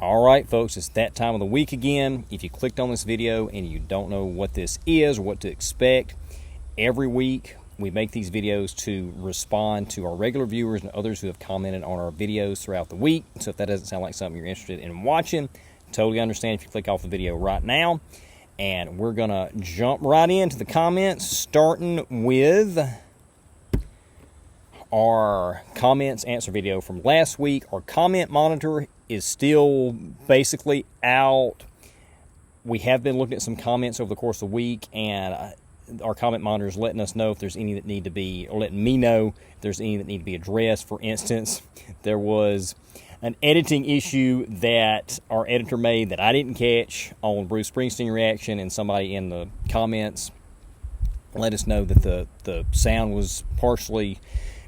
All right, folks, it's that time of the week again. If you clicked on this video and you don't know what this is or what to expect, every week we make these videos to respond to our regular viewers and others who have commented on our videos throughout the week. So if that doesn't sound like something you're interested in watching, totally understand if you click off the video right now. And we're going to jump right into the comments, starting with our comments answer video from last week. Our comment monitor is still basically out. We have been looking at some comments over the course of the week, and our comment monitor is letting us know if there's any that need to be, or letting me know if there's any that need to be addressed. For instance, there was an editing issue that our editor made that I didn't catch on Bruce Springsteen reaction, and somebody in the comments let us know that the sound was partially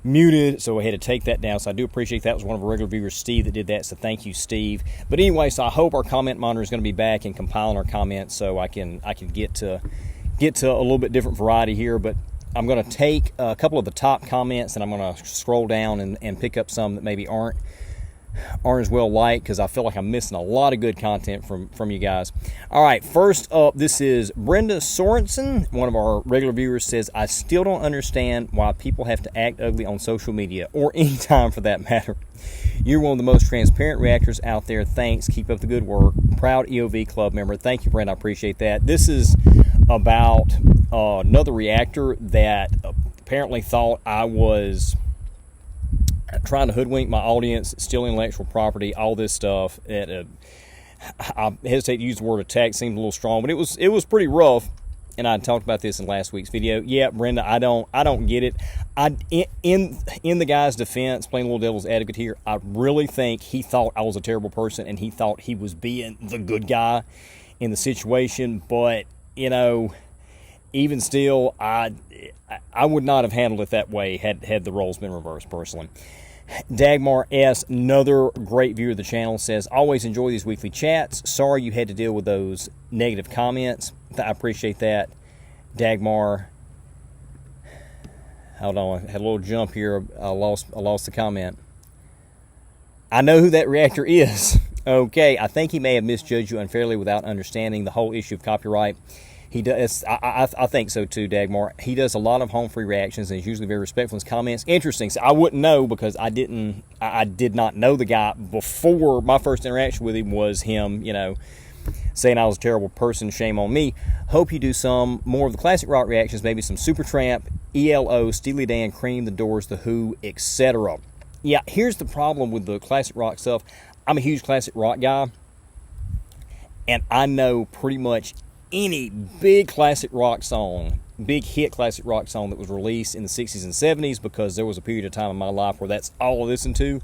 muted, so I had to take that down. So I do appreciate that. It was one of our regular viewers, Steve, that did that, so thank you, Steve. But anyway, so I hope our comment monitor is going to be back and compiling our comments so I can get to a little bit different variety here. But I'm going to take a couple of the top comments and I'm going to scroll down and pick up some that maybe aren't as well liked, because I feel like I'm missing a lot of good content from you guys. All right, first up, this is Brenda Sorensen, one of our regular viewers, says, I still don't understand why people have to act ugly on social media, or any time for that matter. You're one of the most transparent reactors out there. Thanks. Keep up the good work. Proud EOV Club member. Thank you, Brenda. I appreciate that. This is about another reactor that apparently thought I was trying to hoodwink my audience, steal intellectual property, all this stuff. I hesitate to use the word attack, seemed a little strong, but it was pretty rough. And I talked about this in last week's video. Yeah, Brenda, I don't get it. In the guy's defense, playing a little devil's advocate here, I really think he thought I was a terrible person and he thought he was being the good guy in the situation. But you know, even still, I would not have handled it that way had the roles been reversed, personally. Dagmar S., another great viewer of the channel, says, always enjoy these weekly chats. Sorry you had to deal with those negative comments. I appreciate that. Dagmar, hold on, I had a little jump here. I lost the comment. I know who that reactor is. Okay, I think he may have misjudged you unfairly without understanding the whole issue of copyright. He does. I think so too, Dagmar. He does a lot of home free reactions and is usually very respectful in his comments. Interesting. So I wouldn't know because I did not know the guy before. My first interaction with him was him, saying I was a terrible person. Shame on me. Hope you do some more of the classic rock reactions, maybe some Supertramp, ELO, Steely Dan, Cream, The Doors, The Who, etc. Yeah, here's the problem with the classic rock stuff. I'm a huge classic rock guy, and I know pretty much any big classic rock song, big hit classic rock song that was released in the 60s and 70s, because there was a period of time in my life where that's all I listened to.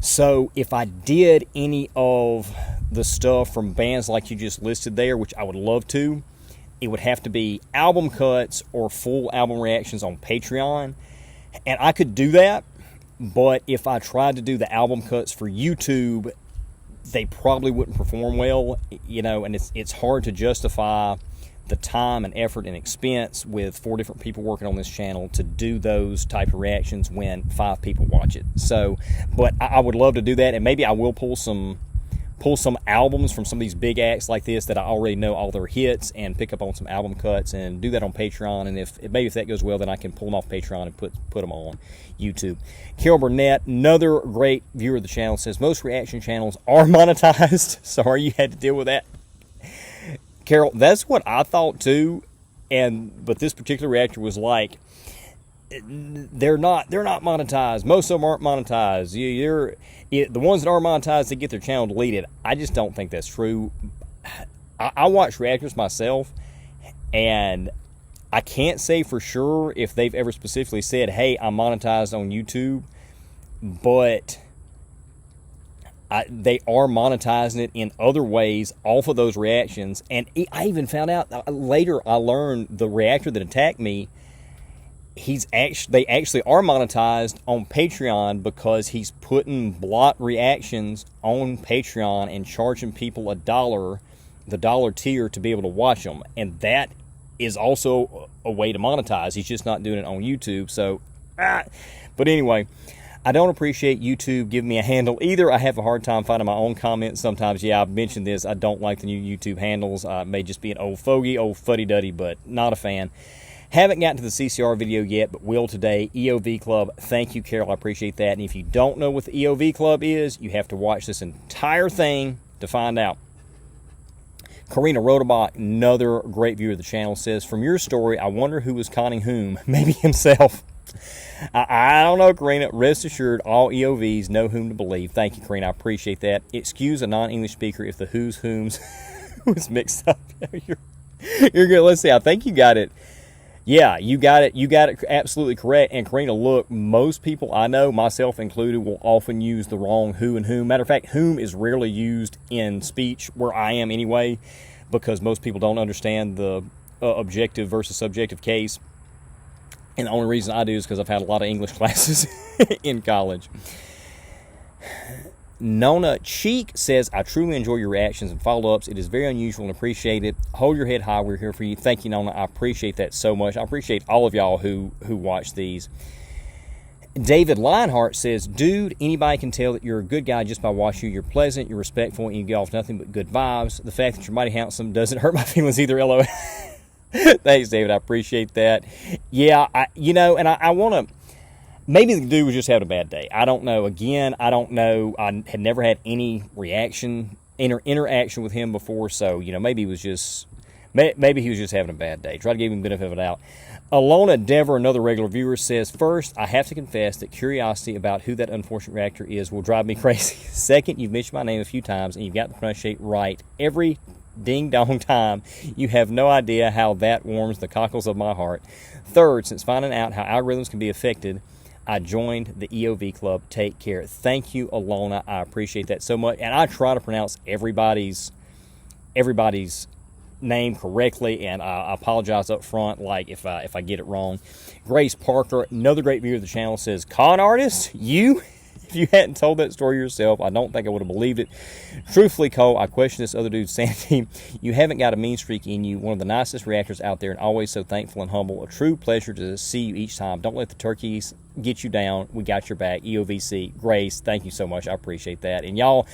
So if I did any of the stuff from bands like you just listed there, which I would love to, it would have to be album cuts or full album reactions on Patreon. And I could do that, but if I tried to do the album cuts for YouTube, they probably wouldn't perform well, and it's hard to justify the time and effort and expense with 4 different people working on this channel to do those type of reactions when 5 people watch it. So, but I would love to do that, and maybe I will pull some albums from some of these big acts like this that I already know all their hits, and pick up on some album cuts and do that on Patreon. And if that goes well, then I can pull them off Patreon and put them on YouTube. Carol Burnett, another great viewer of the channel, says most reaction channels are monetized. Sorry you had to deal with that, Carol. That's what I thought too, but this particular reactor was like, they're not monetized. Most of them aren't monetized. The ones that are monetized, they get their channel deleted. I just don't think that's true. I watch reactors myself, and I can't say for sure if they've ever specifically said, hey, I'm monetized on YouTube, but they are monetizing it in other ways off of those reactions. And I even found out later, I learned the reactor that attacked me, they actually are monetized on Patreon, because he's putting block reactions on Patreon and charging people $1, the dollar tier, to be able to watch them. And that is also a way to monetize. He's just not doing it on YouTube. So, but anyway, I don't appreciate YouTube giving me a handle either. I have a hard time finding my own comments sometimes. Yeah, I've mentioned this. I don't like the new YouTube handles. It may just be an old fogey, old fuddy-duddy, but not a fan. Haven't gotten to the CCR video yet, but will today. EOV Club, thank you, Carol. I appreciate that. And if you don't know what the EOV Club is, you have to watch this entire thing to find out. Karina Rodebach, another great viewer of the channel, says, from your story, I wonder who was conning whom. Maybe himself. I don't know, Karina. Rest assured, all EOVs know whom to believe. Thank you, Karina. I appreciate that. Excuse a non-English speaker if the who's whom's was mixed up. You're good. Let's see. I think you got it. Yeah, you got it. You got it absolutely correct. And Karina, look, most people I know, myself included, will often use the wrong who and whom. Matter of fact, whom is rarely used in speech where I am anyway, because most people don't understand the objective versus subjective case. And the only reason I do is because I've had a lot of English classes in college. Nona Cheek says, I truly enjoy your reactions and follow-ups. It is very unusual and appreciate it. Hold your head high. We're here for you. Thank you, Nona. I appreciate that so much. I appreciate all of y'all who watch these. David Lionheart says, dude, anybody can tell that you're a good guy just by watching you. You're pleasant, you're respectful, and you get off nothing but good vibes. The fact that you're mighty handsome doesn't hurt my feelings either, LOL. Thanks, David. I appreciate that. Yeah, I want to... Maybe the dude was just having a bad day. I don't know. Again, I don't know. I had never had any interaction with him before, so maybe he was just having a bad day. Try to give him the benefit of the doubt. Alona Dever, another regular viewer, says, first, I have to confess that curiosity about who that unfortunate reactor is will drive me crazy. Second, you've mentioned my name a few times, and you've got the pronunciation right every ding-dong time. You have no idea how that warms the cockles of my heart. Third, since finding out how algorithms can be affected, I joined the EOV Club. Take care. Thank you, Alona. I appreciate that so much. And I try to pronounce everybody's name correctly, and I apologize up front, like if I get it wrong. Grace Parker, another great viewer of the channel, says, con artist? You? If you hadn't told that story yourself, I don't think I would have believed it. Truthfully, Cole, I question this other dude's sanity. You haven't got a mean streak in you. One of the nicest reactors out there, and always so thankful and humble. A true pleasure to see you each time. Don't let the turkeys get you down. We got your back. EOVC. Grace, thank you so much. I appreciate that. And y'all,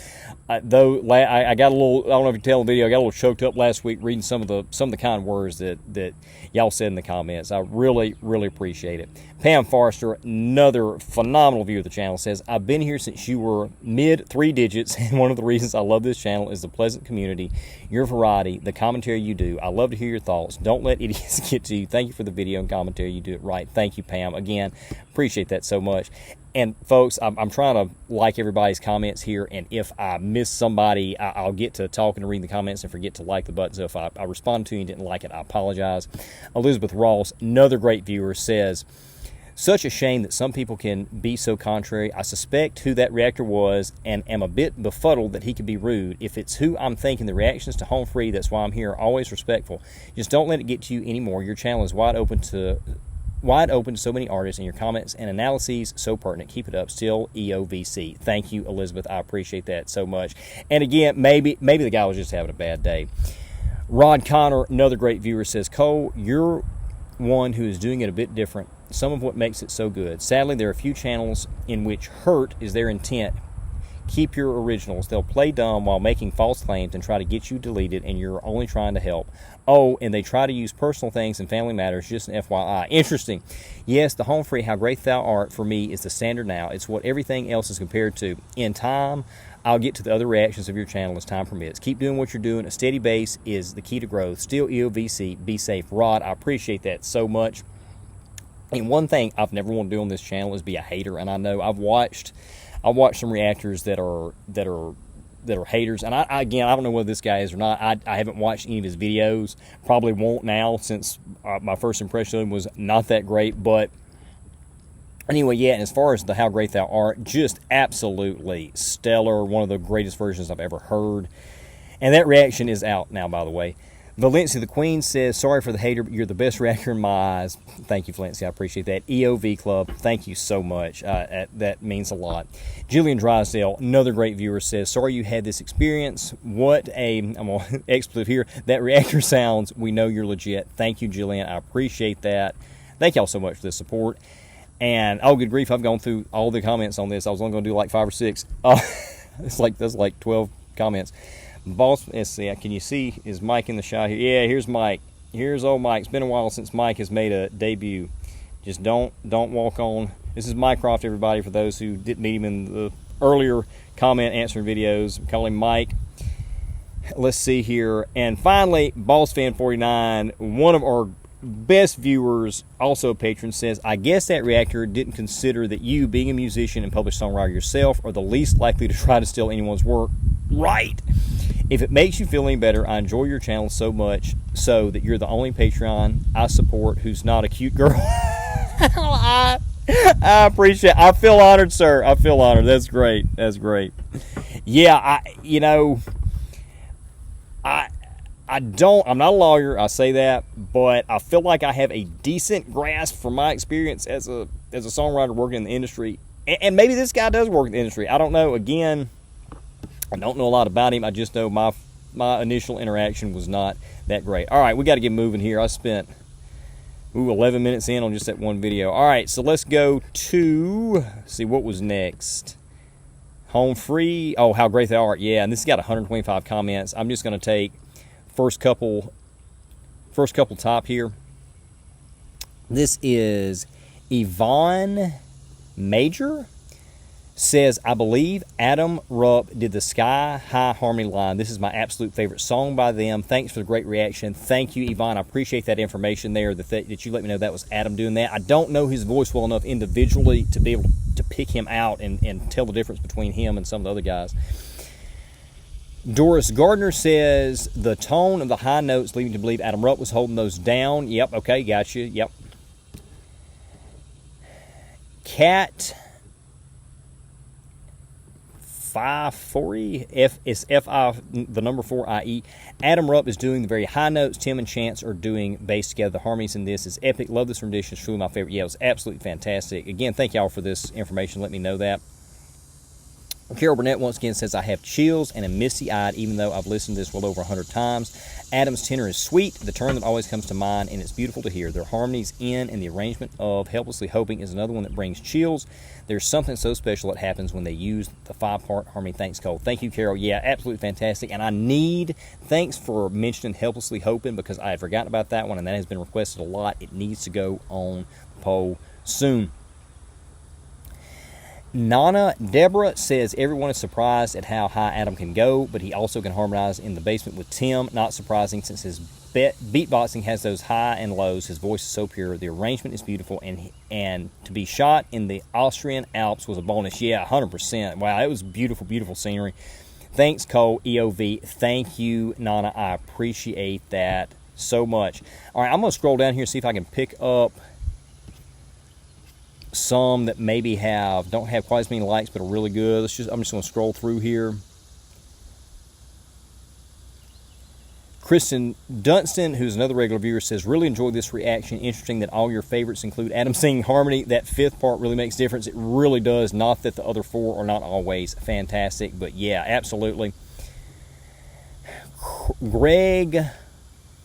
I got a little, I don't know if you can tell in the video, I got a little choked up last week reading some of the kind words that y'all said in the comments. I really, really appreciate it. Pam Forrester, another phenomenal viewer of the channel, says, I've been here since you were mid 3 digits, and one of the reasons I love this channel is the pleasant community, your variety, the commentary you do. I love to hear your thoughts. Don't let idiots get to you. Thank you for the video and commentary. You do it right. Thank you, Pam. Again, appreciate that so much. And folks, I'm trying to like everybody's comments here, and if I miss somebody, I'll get to talking and reading the comments and forget to like the button. So if I respond to you and didn't like it, I apologize. Elizabeth Ross, another great viewer, says, such a shame that some people can be so contrary. I suspect who that reactor was and am a bit befuddled that he could be rude. If it's who I'm thinking, the reactions to Home Free, that's why I'm here, always respectful. Just don't let it get to you anymore. Your channel is wide open to so many artists, and your comments and analyses so pertinent. Keep it up. Still EOVC. Thank you, Elizabeth. I appreciate that so much. And again, maybe the guy was just having a bad day. Rod Connor, another great viewer, says, Cole, you're one who is doing it a bit different. Some of what makes it so good. Sadly, there are a few channels in which hurt is their intent. Keep your originals. They'll play dumb while making false claims and try to get you deleted, and you're only trying to help. Oh, and they try to use personal things and family matters, just an FYI. Interesting. Yes, the Home Free, How Great Thou Art, for me, is the standard now. It's what everything else is compared to. In time, I'll get to the other reactions of your channel as time permits. Keep doing what you're doing. A steady base is the key to growth. Still EOVC. Be safe. Rod, I appreciate that so much. And one thing I've never wanted to do on this channel is be a hater. And I know I've watched some reactors that are haters, and I don't know whether this guy is or not. I haven't watched any of his videos. Probably won't now, since my first impression of him was not that great. But anyway, yeah. And as far as the How Great Thou Art, just absolutely stellar. One of the greatest versions I've ever heard. And that reaction is out now, by the way. Valencia the Queen says, sorry for the hater, but you're the best reactor in my eyes. Thank you, Valencia. I appreciate that. EOV Club, thank you so much. That means a lot. Jillian Drysdale, another great viewer, says, sorry you had this experience. What a, I'm going to expletive here, that reactor sounds. We know you're legit. Thank you, Jillian. I appreciate that. Thank y'all so much for the support. And oh, good grief, I've gone through all the comments on this. I was only going to do like 5 or 6. That's like 12 comments. Boss, let's see, can you see, is Mike in the shot here? Yeah, here's Mike. Here's old Mike. It's been a while since Mike has made a debut. Just don't walk on. This is Mycroft, everybody, for those who didn't meet him in the earlier comment answering videos. Call him Mike. Let's see here. And finally, BossFan49, one of our best viewers, also a patron, says, I guess that reactor didn't consider that you, being a musician and published songwriter yourself, are the least likely to try to steal anyone's work. Right. If it makes you feel any better, I enjoy your channel so much so that you're the only Patreon I support who's not a cute girl. I appreciate it. I feel honored, sir. I feel honored. That's great. That's great. Yeah, I'm not a lawyer, I say that, but I feel like I have a decent grasp from my experience as a songwriter working in the industry. And maybe this guy does work in the industry. I don't know. Again, I don't know a lot about him. I just know my initial interaction was not that great. All right, we got to get moving here. I spent 11 minutes in on just that one video. All right, so let's go to, see what was next. Home free. Oh, how great they are. Yeah, and this has got 125 comments. I'm just going to take first couple top here. This is Yvonne Major. Says, I believe Adam Rupp did the Sky High Harmony line. This is my absolute favorite song by them. Thanks for the great reaction. Thank you, Yvonne. I appreciate that information there, that you let me know that was Adam doing that. I don't know his voice well enough individually to be able to pick him out and tell the difference between him and some of the other guys. Doris Gardner says, the tone of the high notes leading to believe Adam Rupp was holding those down. Yep, okay, got you. Yep. Cat 540 F is FI, the number 4IE. Adam Rupp is doing the very high notes. Tim and Chance are doing bass together. The harmonies in this is epic. Love this rendition. It's truly my favorite. Yeah, it was absolutely fantastic. Again, thank y'all for this information. Let me know that. Carol Burnett once again says, I have chills and am misty-eyed even though I've listened to this well over 100 times. Adam's tenor is sweet, the turn that always comes to mind, and it's beautiful to hear. Their harmonies in and the arrangement of Helplessly Hoping is another one that brings chills. There's something so special that happens when they use the 5-part harmony. Thanks, Cole. Thank you, Carol. Yeah, absolutely fantastic. And thanks for mentioning Helplessly Hoping, because I had forgotten about that one, and that has been requested a lot. It needs to go on the poll soon. Nana Deborah says, everyone is surprised at how high Adam can go, but he also can harmonize in the basement with Tim. Not surprising since his beatboxing has those high and lows. His voice is so pure. The arrangement is beautiful, and to be shot in the Austrian Alps was a bonus. Yeah, 100%. Wow, it was beautiful, beautiful scenery. Thanks, Cole, EOV. Thank you, Nana. I appreciate that so much. All right, I'm going to scroll down here, see if I can pick up some that maybe don't have quite as many likes but are really good. I'm just going to scroll through here. Kristen Dunstan, who's another regular viewer, says, really enjoyed this reaction. Interesting that all your favorites include Adam singing harmony. That 5th part really makes a difference. It really does. Not that the other 4 are not always fantastic, but yeah, absolutely. Greg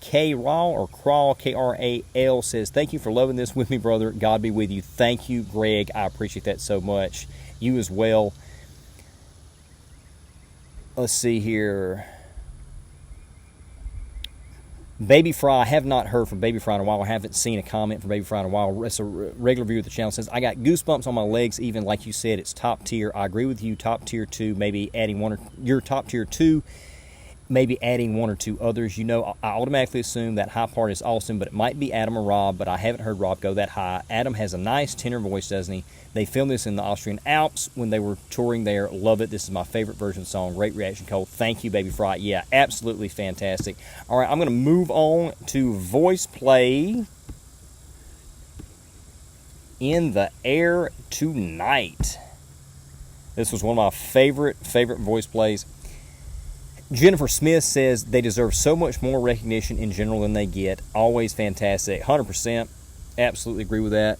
K-Rawl or Crawl, K-R-A-L, says, thank you for loving this with me, brother. God be with you. Thank you, Greg. I appreciate that so much. You as well. Let's see here. Baby Fry, I have not heard from Baby Fry in a while. I haven't seen a comment from Baby Fry in a while. It's a regular viewer of the channel. Says, I got goosebumps on my legs, even like you said, it's top tier. I agree with you, top tier 2, maybe adding your top tier 2. Maybe adding 1 or 2 others. You know, I automatically assume that high part is awesome, but it might be Adam or Rob, but I haven't heard Rob go that high. Adam has a nice tenor voice, doesn't he? They filmed this in the Austrian Alps when they were touring there. Love it. This is my favorite version of the song. Great reaction, Cole. Thank you, Baby Fry. Yeah, absolutely fantastic. All right, I'm going to move on to VoicePlay in the Air Tonight. This was one of my favorite voice plays. Jennifer Smith says, they deserve so much more recognition in general than they get. Always fantastic. 100%. Absolutely agree with that.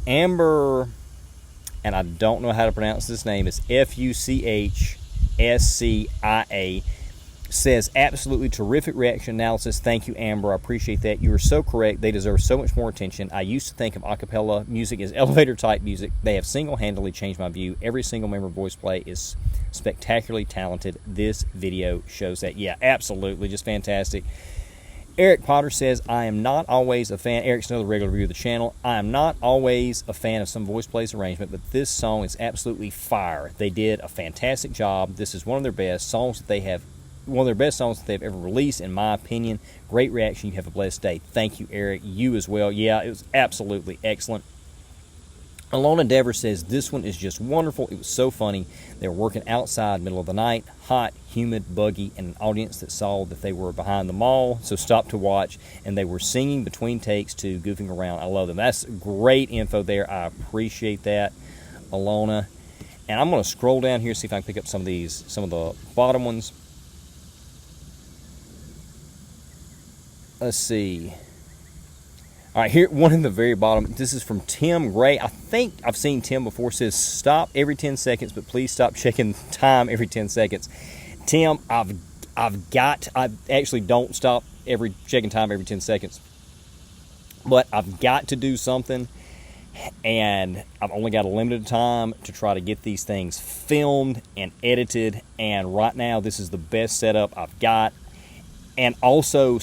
Amber, and I don't know how to pronounce this name, it's Fuchscia, says, absolutely terrific reaction analysis. Thank you, Amber. I appreciate that. You are so correct. They deserve so much more attention. I used to think of a cappella music as elevator-type music. They have single-handedly changed my view. Every single member of VoicePlay is spectacularly talented. This video shows that. Yeah, absolutely. Just fantastic. Eric Potter says, I am not always a fan. Eric's another regular viewer of the channel. I am not always a fan of some VoicePlay's arrangement, but this song is absolutely fire. They did a fantastic job. This is one of their best songs that they have, one of their best songs that they've ever released, in my opinion. Great reaction. You have a blessed day. Thank you, Eric. You as well. Yeah, it was absolutely excellent. Alona Dever says, this one is just wonderful. It was so funny. They were working outside, middle of the night, hot, humid, buggy, and an audience that saw that they were behind the mall, so stopped to watch, and they were singing between takes to goofing around. I love them. That's great info there. I appreciate that, Alona. And I'm going to scroll down here, see if I can pick up some of these, some of the bottom ones. Let's see. All right, here, one in the very bottom. This is from Tim Gray. I think I've seen Tim before. Says, stop every 10 seconds, but please stop checking time every 10 seconds. Tim, I actually don't stop checking time every 10 seconds. But I've got to do something, and I've only got a limited time to try to get these things filmed and edited. And right now, this is the best setup I've got. And also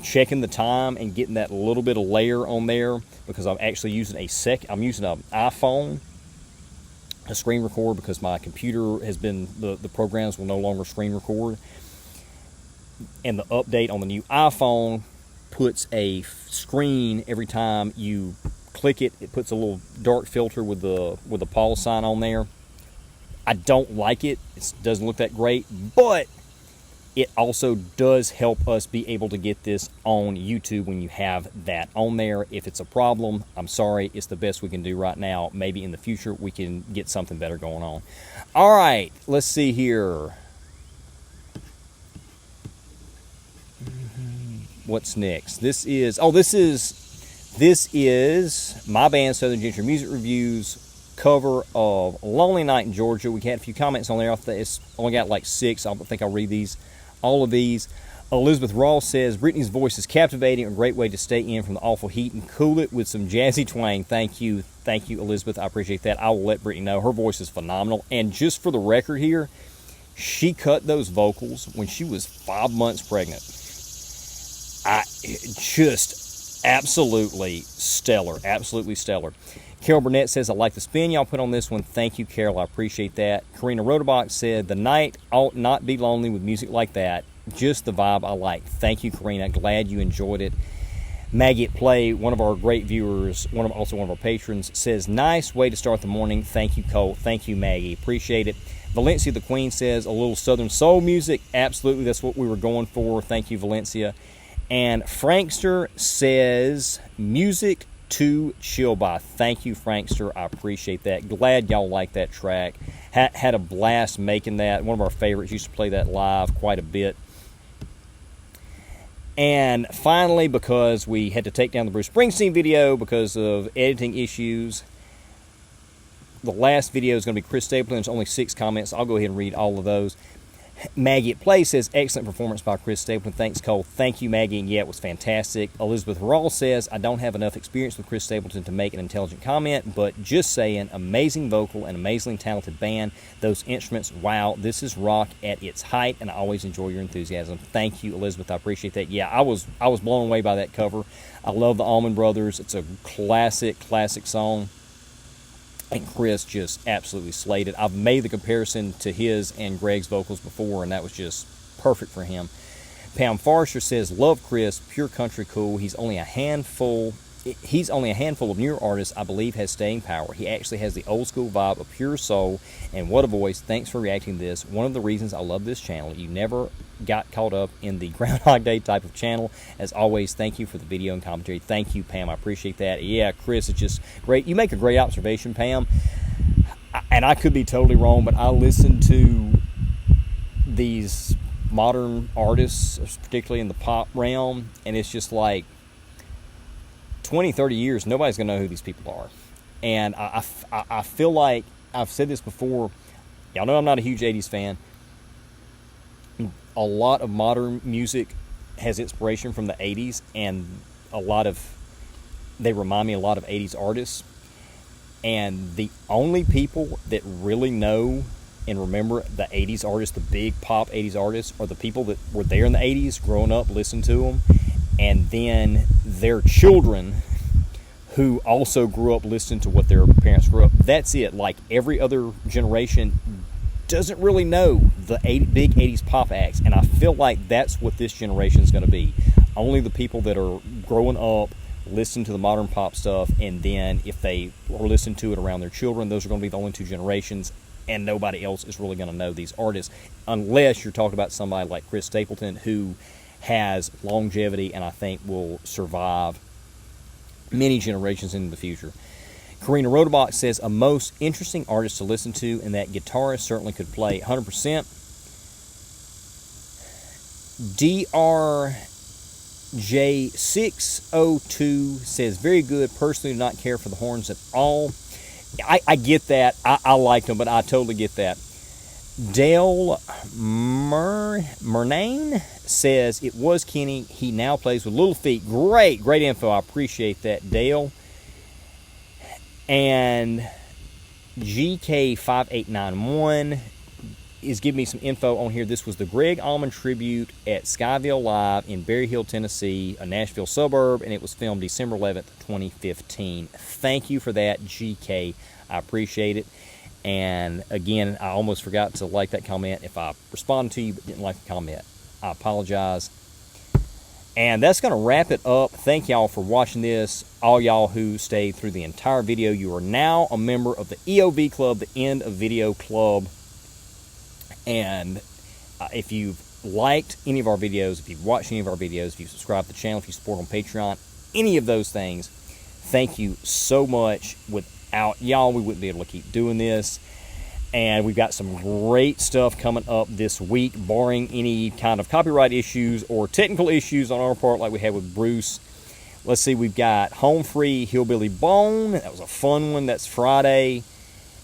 checking the time and getting that little bit of layer on there, because I'm actually using I'm using an iPhone to screen record, because my computer has been, the programs will no longer screen record. And the update on the new iPhone puts a screen every time you click it. It puts a little dark filter with the pause sign on there. I don't like it. It doesn't look that great, but it also does help us be able to get this on YouTube when you have that on there. If it's a problem, I'm sorry. It's the best we can do right now. Maybe in the future we can get something better going on. All right, let's see here. What's next? This is my band Southern Gentry Music Reviews cover of Lonely Night in Georgia. We had a few comments on there. It's only got like 6. I think I'll read all of these. Elizabeth Ross says, Brittany's voice is captivating, a great way to stay in from the awful heat and cool it with some jazzy twang. Thank you, Elizabeth. I appreciate that. I will let Brittany know. Her voice is phenomenal. And just for the record here, she cut those vocals when she was 5 months pregnant. Just absolutely stellar. Absolutely stellar. Carol Burnett says, I like the spin y'all put on this one. Thank you, Carol. I appreciate that. Karina Roderbach said, the night ought not be lonely with music like that. Just the vibe I like. Thank you, Karina. Glad you enjoyed it. Maggie at Play, one of our great viewers, also one of our patrons, says, nice way to start the morning. Thank you, Cole. Thank you, Maggie. Appreciate it. Valencia the Queen says, a little Southern soul music. Absolutely, that's what we were going for. Thank you, Valencia. And Frankster says, music to chill by. Thank you, Frankster. I appreciate that. Glad y'all like that track. Had a blast making that. One of our favorites. Used to play that live quite a bit. And finally, because we had to take down the Bruce Springsteen video because of editing issues, the last video is going to be Chris Stapleton. There's only 6 comments. I'll go ahead and read all of those. Maggie at Play says, excellent performance by Chris Stapleton. Thanks, Cole. Thank you, Maggie. And yeah, it was fantastic. Elizabeth Rawls says, I don't have enough experience with Chris Stapleton to make an intelligent comment, but just saying, amazing vocal and amazingly talented band. Those instruments, wow, this is rock at its height, and I always enjoy your enthusiasm. Thank you, Elizabeth. I appreciate that. Yeah, I was blown away by that cover. I love the Allman Brothers. It's a classic song. And Chris just absolutely slayed it. I've made the comparison to his and Greg's vocals before, and that was just perfect for him. Pam Forrester says, love Chris, pure country cool. He's only a handful of newer artists I believe has staying power. He actually has the old school vibe of pure soul, and what a voice. Thanks for reacting to this. One of the reasons I love this channel. You never got caught up in the Groundhog Day type of channel. As always, thank you for the video and commentary. Thank you, Pam. I appreciate that. Yeah, Chris is just great. You make a great observation, Pam. And I could be totally wrong, but I listen to these modern artists, particularly in the pop realm, and it's just like 20, 30 years, nobody's going to know who these people are. And I feel like, I've said this before, y'all know I'm not a huge 80s fan. a lot of modern music has inspiration from the 80s, and they remind me a lot of 80s artists. And the only people that really know and remember the 80s artists, the big pop 80s artists, are the people that were there in the 80s, growing up, listened to them, and then their children who also grew up listening to what their parents grew up. That's it. Like, every other generation doesn't really know the big 80s pop acts, and I feel like that's what this generation is going to be. Only the people that are growing up listen to the modern pop stuff, and then if they are listening to it around their children, those are going to be the only two generations, and nobody else is really going to know these artists, unless you're talking about somebody like Chris Stapleton, who has longevity and I think will survive many generations into the future. Karina Roderbach says, a most interesting artist to listen to, and that guitarist certainly could play 100%. DRJ602 says, very good. Personally, do not care for the horns at all. I get that. I like them, but I totally get that. Dale Murnane says, it was Kenny. He now plays with Little Feat. Great info. I appreciate that, Dale. And GK5891 is giving me some info on here. This was the Greg Allman tribute at Skyville Live in Berry Hill, Tennessee, a Nashville suburb, and it was filmed December 11th, 2015. Thank you for that, GK. I appreciate it. And again, I almost forgot to like that comment. If I responded to you but didn't like the comment, I apologize. And that's going to wrap it up. Thank y'all for watching this. All y'all who stayed through the entire video, you are now a member of the EOV Club, the End of Video Club. And if you've liked any of our videos, if you've watched any of our videos, if you've subscribed to the channel, if you support on Patreon, any of those things, thank you so much. Without y'all, we wouldn't be able to keep doing this. And we've got some great stuff coming up this week, barring any kind of copyright issues or technical issues on our part like we had with Bruce. Let's see, we've got Home Free Hillbilly Bone. That was a fun one. That's Friday.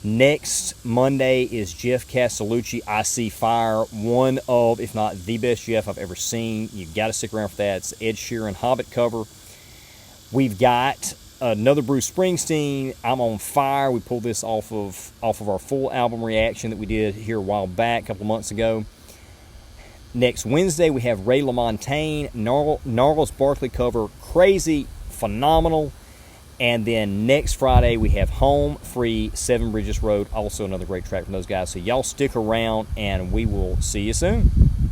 Next Monday is Jeff Castellucci, I See Fire, one of, if not the best Jeff I've ever seen. You've got to stick around for that. It's Ed Sheeran Hobbit cover. We've got another Bruce Springsteen, I'm on Fire. We pulled this off of our full album reaction that we did here a while back, a couple of months ago. Next Wednesday, we have Ray LaMontagne, Gnarls Barkley cover, crazy, phenomenal. And then next Friday, we have Home Free, Seven Bridges Road, also another great track from those guys. So y'all stick around, and we will see you soon.